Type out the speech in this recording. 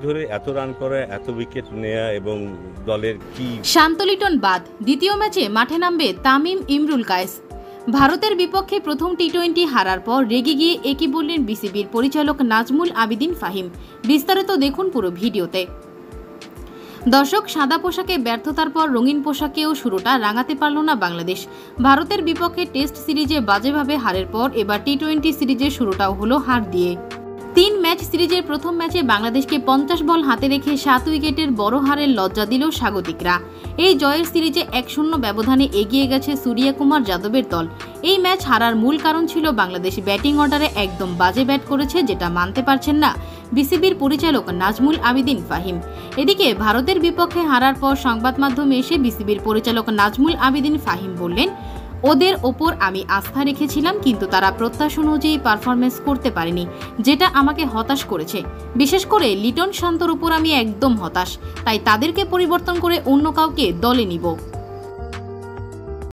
ধরে এত রান করা, এত উইকেট নেয়া এবং দলের কি শান্ত লিটন বাদ, দ্বিতীয় ম্যাচে মাঠে নামবে তামিম ইমরুল কায়েস। ভারতের বিপক্ষে প্রথম টি-20 হারার পর রেগে গিয়ে একই বললেন বিসিবির পরিচালক নাজমুল আবিদিন ফাহিম। বিস্তারিত দেখুন পুরো ভিডিওতে। দর্শক, সাদা পোশাকে ব্যর্থতার পর রঙিন পোশাকেও শুরুটা রাঙাতে পারল না বাংলাদেশ। ভারতের বিপক্ষে টেস্ট সিরিজে বাজেভাবে হারের পর এবার টি-20 সিরিজের শুরুটাও হলো হার দিয়ে। 3 ম্যাচ সিরিজের প্রথম ম্যাচে বাংলাদেশকে 50 বল হাতে রেখে 7 উইকেটের বড় হারের লজ্জা দিল স্বাগতিকরা। এই জয়ের সিরিজে 1-0 ব্যবধানে এগিয়ে গেছে সূর্যকুমার যাদবের দল। এই ম্যাচ হারার মূল কারণ ছিল বাংলাদেশ ব্যাটিং অর্ডারে একদম বাজে ব্যাট করেছে, যেটা মানতে পারছেন না বিসিবির পরিচালক নাজমুল আবিদিন ফাহিম। এদিকে ভারতের বিপক্ষে হারার পর সংবাদ মাধ্যমে এসে বিসিবির পরিচালক নাজমুল আবিদিন ফাহিম বললেন, ওদের ওপর আমি আস্থা রেখেছিলাম, কিন্তু তারা প্রত্যাশা অনুযায়ী পারফরমেন্স করতে পারেনি, যেটা আমাকে হতাশ করেছে। বিশেষ করে লিটন শান্তর উপর আমি একদম হতাশ, তাই তাদেরকে পরিবর্তন করে অন্য কাউকে দলে নিব।